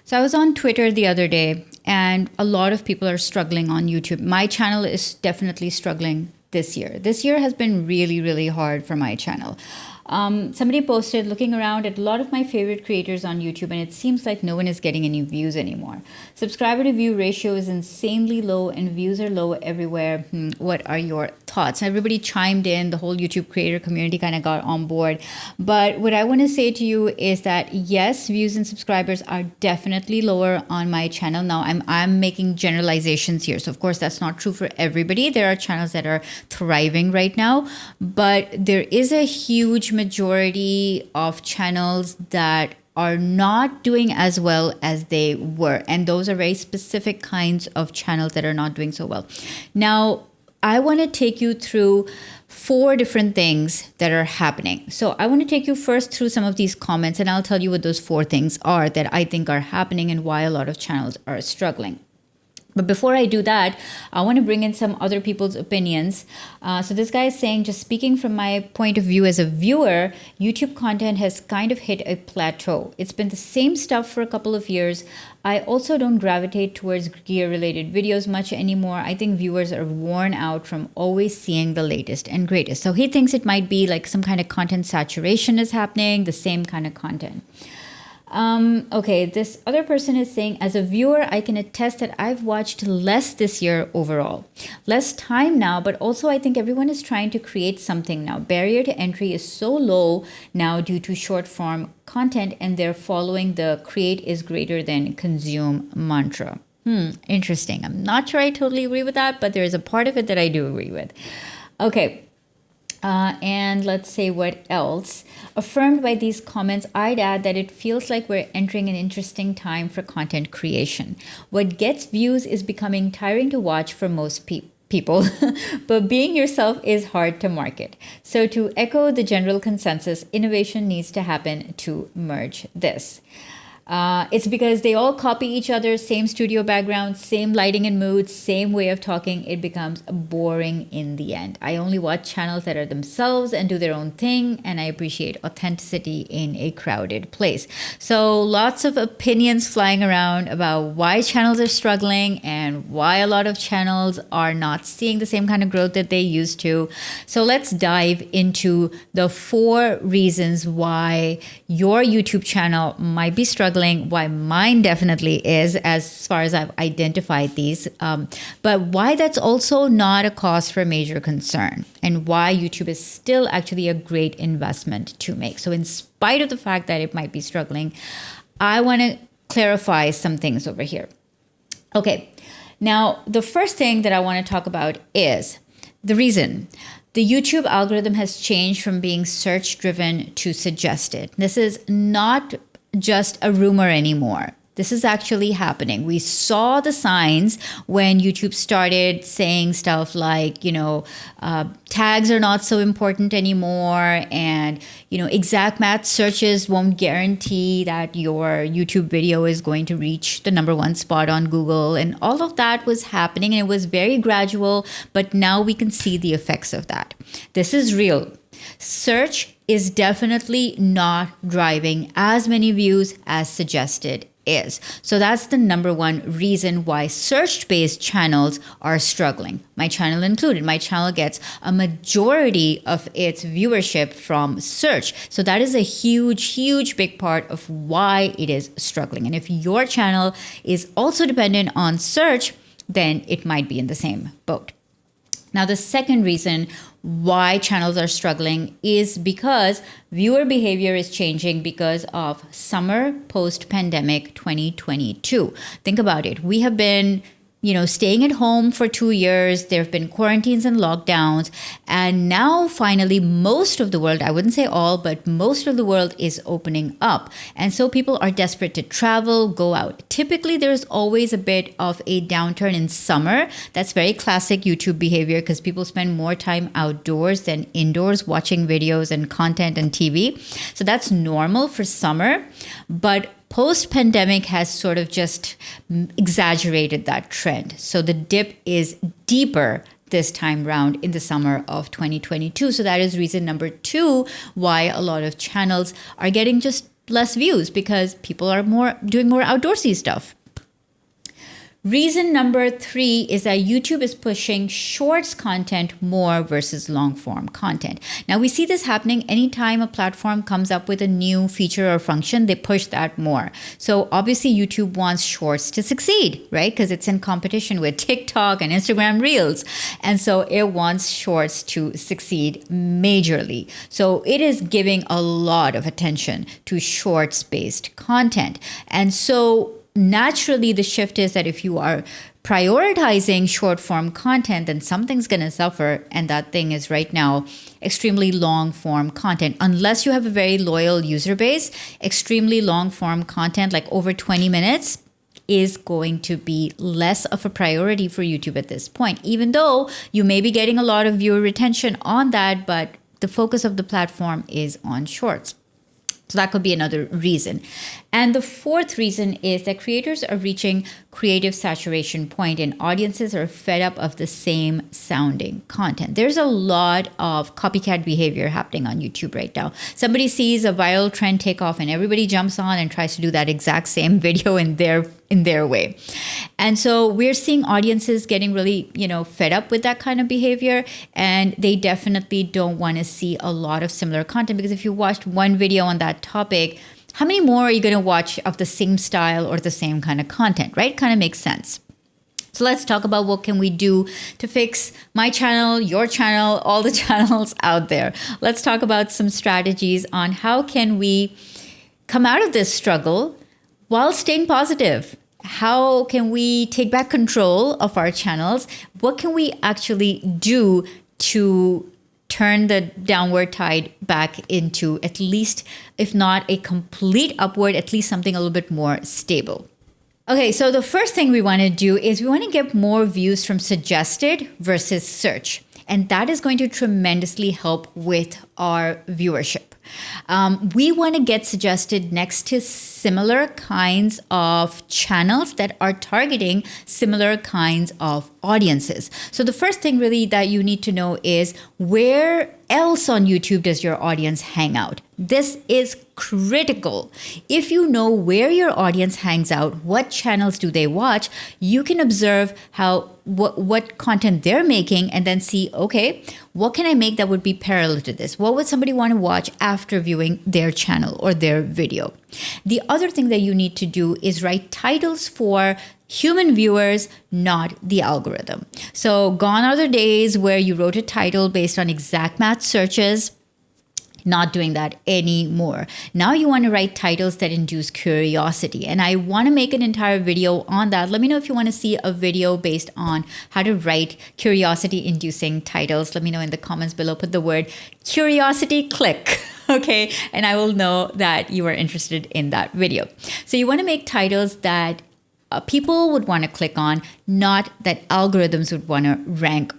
So I was on Twitter the other day, and a lot of people are struggling on YouTube. My channel is definitely struggling this year. This year has been really, really hard for my channel. Somebody posted looking around at a lot of my favorite creators on YouTube, and it seems like no one is getting any views anymore. Subscriber to view ratio is insanely low, and views are low everywhere. What are your thoughts? Everybody chimed in. The whole YouTube creator community kind of got on board. But what I want to say to you is that yes, views and subscribers are definitely lower on my channel. Now I'm making generalizations here, so of course that's not true for everybody. There are channels that are thriving right now, but there is a huge majority of channels that are not doing as well as they were. And those are very specific kinds of channels that are not doing so well. Now, I want to take you through 4 different things that are happening. So I want to take you first through some of these comments, and I'll tell you what those 4 things are that I think are happening and why a lot of channels are struggling. But before I do that, I want to bring in some other people's opinions. So this guy is saying, just speaking from my point of view as a viewer, YouTube content has kind of hit a plateau. It's been the same stuff for a couple of years. I also don't gravitate towards gear-related videos much anymore. I think viewers are worn out from always seeing the latest and greatest. So he thinks it might be like some kind of content saturation is happening, the same kind of content. Okay, this other person is saying, as a viewer, I can attest that I've watched less this year overall. Less time now, but also I think everyone is trying to create something now. Barrier to entry is so low now due to short form content, and they're following the create is greater than consume mantra. Interesting. I'm not sure I totally agree with that, but there is a part of it that I do agree with. Okay. And let's say what else. Affirmed by these comments, I'd add that it feels like we're entering an interesting time for content creation. What gets views is becoming tiring to watch for most people, but being yourself is hard to market. So to echo the general consensus, innovation needs to happen to merge this. It's because they all copy each other, same studio background, same lighting and mood, same way of talking. It becomes boring in the end. I only watch channels that are themselves and do their own thing, and I appreciate authenticity in a crowded place. So lots of opinions flying around about why channels are struggling and why a lot of channels are not seeing the same kind of growth that they used to. So let's dive into the 4 reasons why your YouTube channel might be struggling, why mine definitely is, as far as I've identified these, but why that's also not a cause for major concern, and why YouTube is still actually a great investment to make. So in spite of the fact that it might be struggling, I want to clarify some things over here. Okay, now the first thing that I want to talk about is the reason. The YouTube algorithm has changed from being search-driven to suggested. This is not just a rumor anymore. This is actually happening. We saw the signs when YouTube started saying stuff like, tags are not so important anymore, and, exact match searches won't guarantee that your YouTube video is going to reach the #1 spot on Google. And all of that was happening, and it was very gradual, but now we can see the effects of that. This is real. Search is definitely not driving as many views as suggested is. So that's the #1 reason why search-based channels are struggling. My channel included. My channel gets a majority of its viewership from search. So that is a huge big part of why it is struggling. And if your channel is also dependent on search, then it might be in the same boat. Now, the second reason why channels are struggling is because viewer behavior is changing because of summer post-pandemic 2022. Think about it. We have been staying at home for 2 years. There have been quarantines and lockdowns. And now finally, most of the world, I wouldn't say all, but most of the world is opening up. And so people are desperate to travel, go out. Typically, there's always a bit of a downturn in summer. That's very classic YouTube behavior because people spend more time outdoors than indoors watching videos and content and TV. So that's normal for summer. But post-pandemic has sort of just exaggerated that trend. So the dip is deeper this time round in the summer of 2022. So that is reason #2 why a lot of channels are getting just less views because people are doing more outdoorsy stuff. Reason number 3 is that YouTube is pushing shorts content more versus long form content. Now, we see this happening anytime a platform comes up with a new feature or function, they push that more. So obviously YouTube wants shorts to succeed, right? Because it's in competition with TikTok and Instagram Reels. And so it wants shorts to succeed majorly. So it is giving a lot of attention to shorts-based content. And so naturally, the shift is that if you are prioritizing short form content, then something's going to suffer. And that thing is right now extremely long form content. Unless you have a very loyal user base, extremely long form content, like over 20 minutes, is going to be less of a priority for YouTube at this point, even though you may be getting a lot of viewer retention on that, but the focus of the platform is on shorts. So that could be another reason. And the fourth reason is that creators are reaching creative saturation point and audiences are fed up of the same sounding content. There's a lot of copycat behavior happening on YouTube right now. Somebody sees a viral trend take off and everybody jumps on and tries to do that exact same video in their way. And so we're seeing audiences getting really, fed up with that kind of behavior, and they definitely don't want to see a lot of similar content, because if you watched one video on that topic, how many more are you going to watch of the same style or the same kind of content, right? Kind of makes sense. So let's talk about what can we do to fix my channel, your channel, all the channels out there. Let's talk about some strategies on how can we come out of this struggle while staying positive. How can we take back control of our channels? What can we actually do to turn the downward tide back into at least, if not a complete upward, at least something a little bit more stable? Okay, so the first thing we want to do is we want to get more views from suggested versus search. And that is going to tremendously help with our viewership. We want to get suggested next to similar kinds of channels that are targeting similar kinds of audiences. So the first thing really that you need to know is, where else on YouTube does your audience hang out? This is critical. If you know where your audience hangs out, what channels do they watch, you can observe what content they're making and then see, okay, what can I make that would be parallel to this? What would somebody want to watch after viewing their channel or their video? The other thing that you need to do is write titles for human viewers, not the algorithm. So gone are the days where you wrote a title based on exact match searches. Not doing that anymore. Now you want to write titles that induce curiosity. And I want to make an entire video on that. Let me know if you want to see a video based on how to write curiosity-inducing titles. Let me know in the comments below. Put the word curiosity, click. Okay, and I will know that you are interested in that video. So you want to make titles that people would want to click on, not that algorithms would want to rank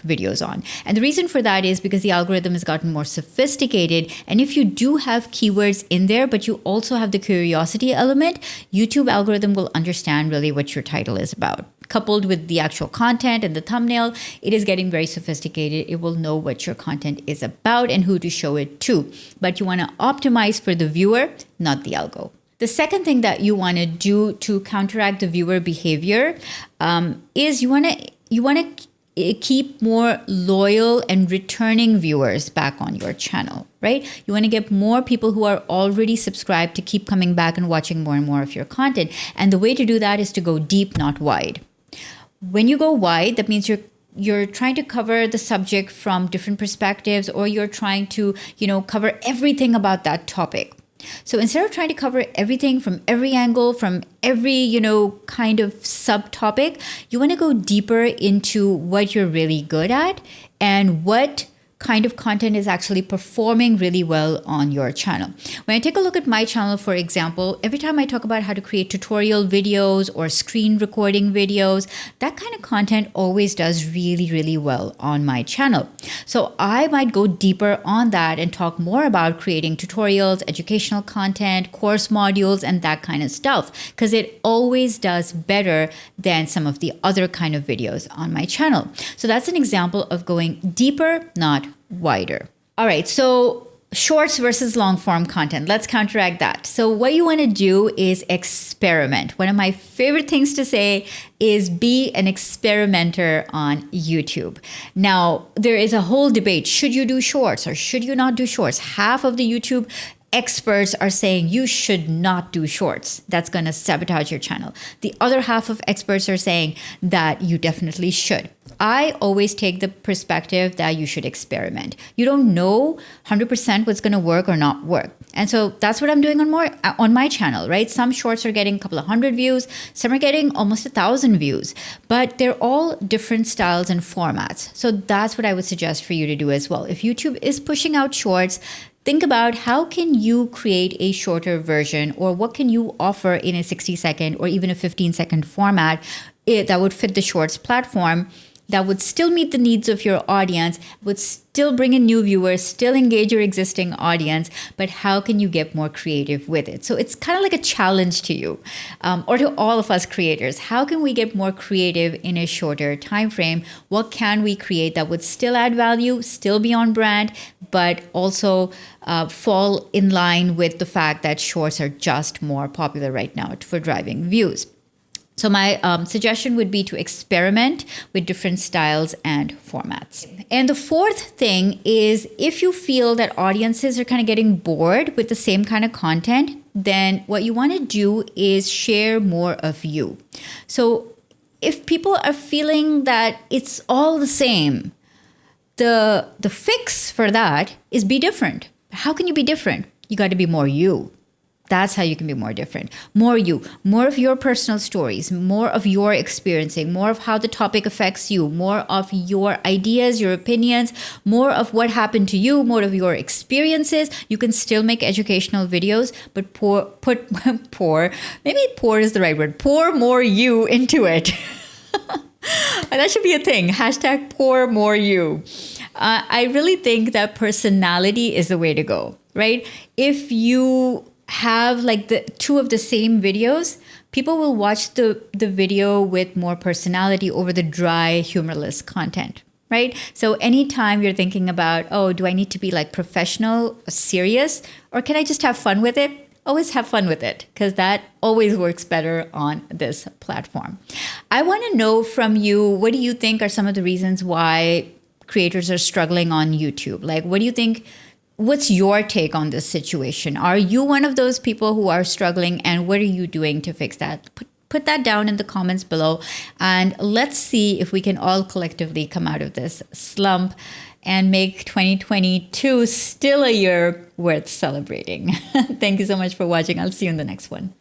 videos on. And the reason for that is because the algorithm has gotten more sophisticated. And if you do have keywords in there, but you also have the curiosity element, YouTube algorithm will understand really what your title is about. Coupled with the actual content and the thumbnail, it is getting very sophisticated. It will know what your content is about and who to show it to. But you want to optimize for the viewer, not the algo. The second thing that you want to do to counteract the viewer behavior is you want to keep more loyal and returning viewers back on your channel, right? You want to get more people who are already subscribed to keep coming back and watching more and more of your content. And the way to do that is to go deep, not wide. When you go wide, that means you're trying to cover the subject from different perspectives, or you're trying to, cover everything about that topic. So instead of trying to cover everything from every angle, from every, kind of subtopic, you want to go deeper into what you're really good at and what kind of content is actually performing really well on your channel. When I take a look at my channel, for example, every time I talk about how to create tutorial videos or screen recording videos, that kind of content always does really, really well on my channel. So I might go deeper on that and talk more about creating tutorials, educational content, course modules, and that kind of stuff, because it always does better than some of the other kind of videos on my channel. So that's an example of going deeper, not wider. All right, so shorts versus long form content. Let's counteract that. So what you want to do is experiment. One of my favorite things to say is be an experimenter on YouTube. Now, there is a whole debate. Should you do shorts or should you not do shorts? Half of the YouTube experts are saying you should not do shorts. That's going to sabotage your channel. The other half of experts are saying that you definitely should. I always take the perspective that you should experiment. You don't know 100% what's going to work or not work. And so that's what I'm doing on my channel, right? Some shorts are getting a couple of 100 views. Some are getting almost 1,000 views, but they're all different styles and formats. So that's what I would suggest for you to do as well. If YouTube is pushing out shorts, think about how can you create a shorter version, or what can you offer in a 60-second or even a 15-second format that would fit the shorts platform, that would still meet the needs of your audience, would still bring in new viewers, still engage your existing audience, but how can you get more creative with it? So it's kind of like a challenge to you, or to all of us creators. How can we get more creative in a shorter time frame? What can we create that would still add value, still be on brand, but also fall in line with the fact that shorts are just more popular right now for driving views? So my suggestion would be to experiment with different styles and formats. And the fourth thing is, if you feel that audiences are kind of getting bored with the same kind of content, then what you want to do is share more of you. So if people are feeling that it's all the same, the fix for that is be different. How can you be different? You got to be more you. That's how you can be more different. More you, more of your personal stories, more of your experiencing, more of how the topic affects you, more of your ideas, your opinions, more of what happened to you, more of your experiences. You can still make educational videos, but maybe pour is the right word. Pour more you into it. That should be a thing. Hashtag pour more you. I really think that personality is the way to go, right? If you have like the two of the same videos, people will watch the video with more personality over the dry, humorless content, right? So anytime you're thinking about, oh, do I need to be like professional, serious, or can I just have fun with it? Always have fun with it, because that always works better on this platform. I want to know from you, what do you think are some of the reasons why creators are struggling on YouTube? Like, what do you think? What's your take on this situation? Are you one of those people who are struggling, and what are you doing to fix that? Put that down in the comments below, and let's see if we can all collectively come out of this slump and make 2022 still a year worth celebrating. Thank you so much for watching. I'll see you in the next one.